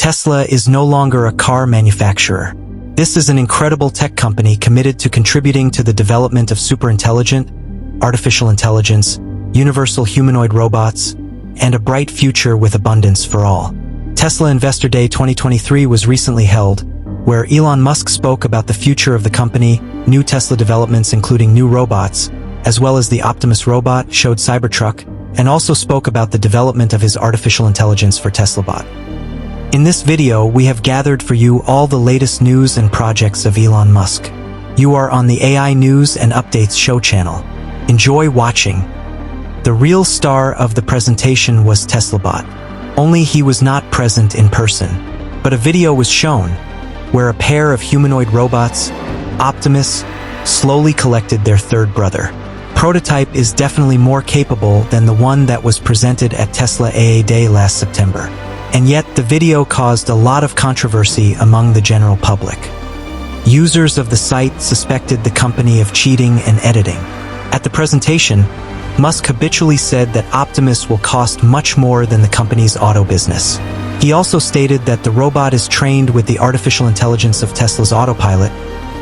Tesla is no longer a car manufacturer. This is an incredible tech company committed to contributing to the development of superintelligent, artificial intelligence, universal humanoid robots, and a bright future with abundance for all. Tesla Investor Day 2023 was recently held, where Elon Musk spoke about the future of the company, new Tesla developments including new robots, as well as the Optimus robot, showed Cybertruck, and also spoke about the development of his artificial intelligence for TeslaBot. In this video, we have gathered for you all the latest news and projects of Elon Musk. You are on the AI News and Updates show channel. Enjoy watching. The real star of the presentation was TeslaBot. Only he was not present in person, but a video was shown where a pair of humanoid robots, Optimus, slowly collected their third brother. Prototype is definitely more capable than the one that was presented at Tesla AA Day last September. And yet, the video caused a lot of controversy among the general public. Users of the site suspected the company of cheating and editing. At the presentation, Musk habitually said that Optimus will cost much more than the company's auto business. He also stated that the robot is trained with the artificial intelligence of Tesla's autopilot,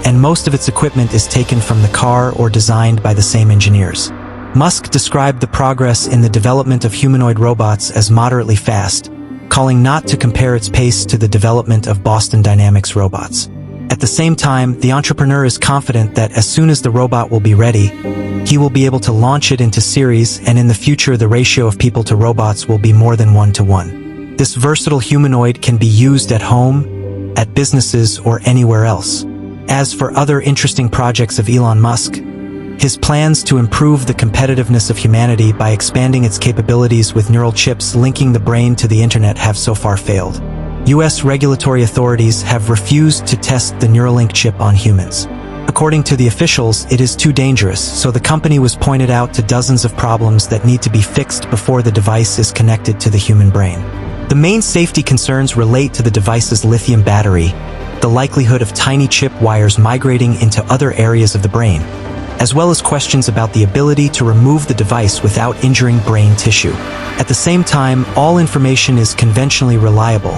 and most of its equipment is taken from the car or designed by the same engineers. Musk described the progress in the development of humanoid robots as moderately fast, calling not to compare its pace to the development of Boston Dynamics robots. At the same time, the entrepreneur is confident that as soon as the robot will be ready, he will be able to launch it into series, and in the future the ratio of people to robots will be more than 1-to-1. This versatile humanoid can be used at home, at businesses, or anywhere else. As for other interesting projects of Elon Musk, his plans to improve the competitiveness of humanity by expanding its capabilities with neural chips linking the brain to the internet have so far failed. US regulatory authorities have refused to test the Neuralink chip on humans. According to the officials, it is too dangerous, so the company was pointed out to dozens of problems that need to be fixed before the device is connected to the human brain. The main safety concerns relate to the device's lithium battery, the likelihood of tiny chip wires migrating into other areas of the brain, as well as questions about the ability to remove the device without injuring brain tissue. At the same time, all information is conventionally reliable,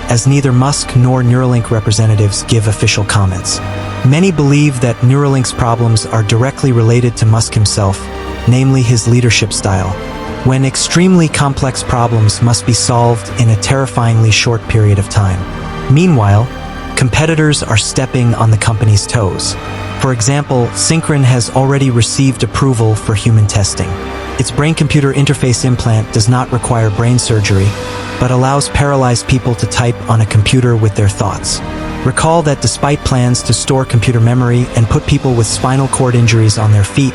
as neither Musk nor Neuralink representatives give official comments. Many believe that Neuralink's problems are directly related to Musk himself, namely his leadership style, when extremely complex problems must be solved in a terrifyingly short period of time. Meanwhile, competitors are stepping on the company's toes. For example, Synchron has already received approval for human testing. Its brain-computer interface implant does not require brain surgery, but allows paralyzed people to type on a computer with their thoughts. Recall that despite plans to store computer memory and put people with spinal cord injuries on their feet,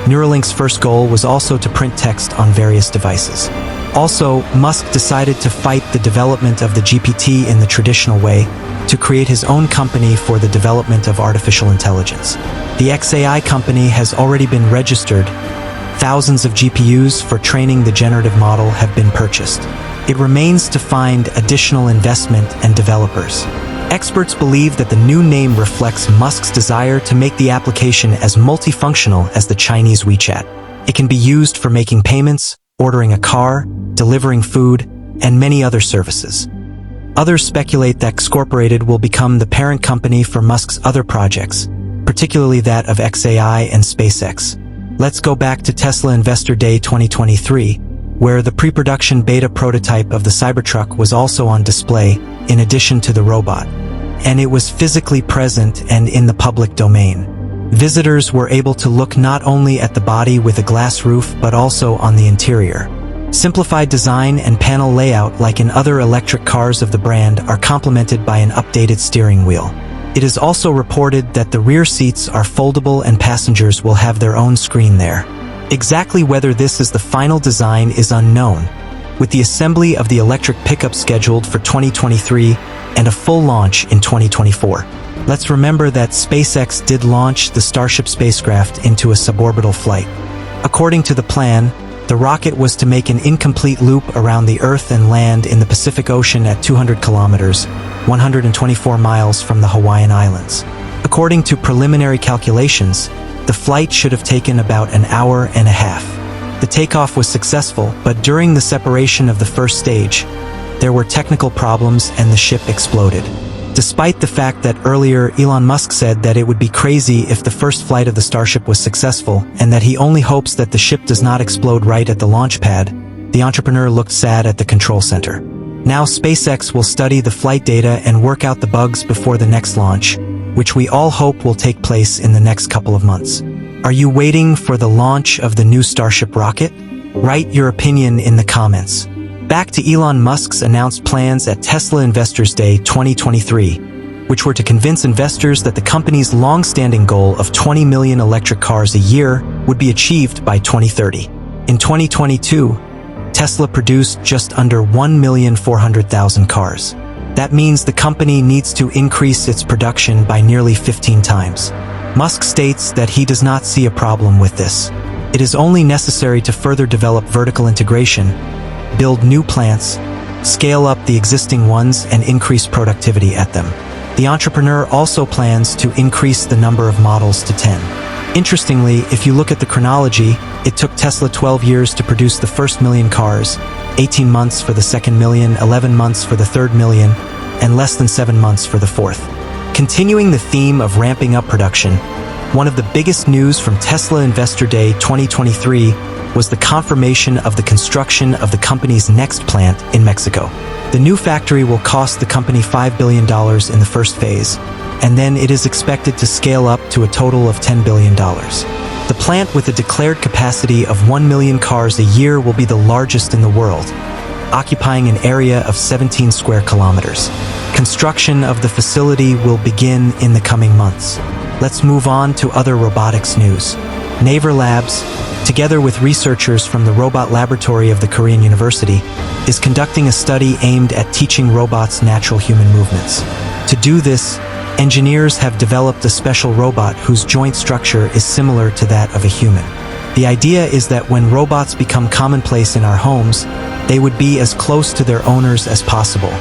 Neuralink's first goal was also to print text on various devices. Also, Musk decided to fight the development of the GPT in the traditional way, to create his own company for the development of artificial intelligence. The XAI company has already been registered. Thousands of GPUs for training the generative model have been purchased. It remains to find additional investment and developers. Experts believe that the new name reflects Musk's desire to make the application as multifunctional as the Chinese WeChat. It can be used for making payments, ordering a car, delivering food, and many other services. Others speculate that Xcorporated will become the parent company for Musk's other projects, particularly that of XAI and SpaceX. Let's go back to Tesla Investor Day 2023, where the pre-production beta prototype of the Cybertruck was also on display, in addition to the robot. And it was physically present and in the public domain. Visitors were able to look not only at the body with a glass roof but also on the interior. Simplified design and panel layout, like in other electric cars of the brand, are complemented by an updated steering wheel. It is also reported that the rear seats are foldable and passengers will have their own screen there. Exactly whether this is the final design is unknown, with the assembly of the electric pickup scheduled for 2023 and a full launch in 2024. Let's remember that SpaceX did launch the Starship spacecraft into a suborbital flight. According to the plan, the rocket was to make an incomplete loop around the Earth and land in the Pacific Ocean at 200 kilometers, 124 miles from the Hawaiian Islands. According to preliminary calculations, the flight should have taken about an hour and a half. The takeoff was successful, but during the separation of the first stage, there were technical problems and the ship exploded. Despite the fact that earlier Elon Musk said that it would be crazy if the first flight of the Starship was successful and that he only hopes that the ship does not explode right at the launch pad, the entrepreneur looked sad at the control center. Now SpaceX will study the flight data and work out the bugs before the next launch, which we all hope will take place in the next couple of months. Are you waiting for the launch of the new Starship rocket? Write your opinion in the comments. Back to Elon Musk's announced plans at Tesla Investors Day 2023, which were to convince investors that the company's long-standing goal of 20 million electric cars a year would be achieved by 2030. In 2022, Tesla produced just under 1,400,000 cars. That means the company needs to increase its production by nearly 15 times. Musk states that he does not see a problem with this. It is only necessary to further develop vertical integration, build new plants, scale up the existing ones, and increase productivity at them. The entrepreneur also plans to increase the number of models to 10. Interestingly, if you look at the chronology, it took Tesla 12 years to produce the first million cars, 18 months for the second million, 11 months for the third million, and less than 7 months for the fourth. Continuing the theme of ramping up production, one of the biggest news from Tesla Investor Day 2023 was the confirmation of the construction of the company's next plant in Mexico. The new factory will cost the company $5 billion in the first phase, and then it is expected to scale up to a total of $10 billion. The plant, with a declared capacity of 1 million cars a year, will be the largest in the world, occupying an area of 17 square kilometers. Construction of the facility will begin in the coming months. Let's move on to other robotics news. Naver Labs, together with researchers from the Robot Laboratory of the Korean University, is conducting a study aimed at teaching robots natural human movements. To do this, engineers have developed a special robot whose joint structure is similar to that of a human. The idea is that when robots become commonplace in our homes, they would be as close to their owners as possible,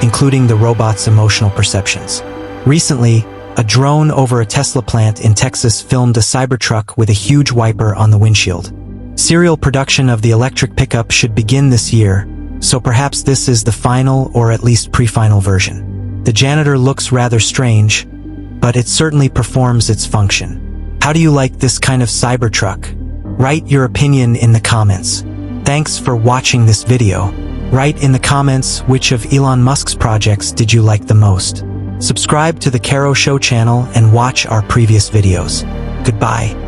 including the robot's emotional perceptions. Recently, a drone over a Tesla plant in Texas filmed a Cybertruck with a huge wiper on the windshield. Serial production of the electric pickup should begin this year, so perhaps this is the final or at least pre-final version. The janitor looks rather strange, but it certainly performs its function. How do you like this kind of Cybertruck? Write your opinion in the comments. Thanks for watching this video. Write in the comments which of Elon Musk's projects did you like the most. Subscribe to the Caro Show channel and watch our previous videos. Goodbye.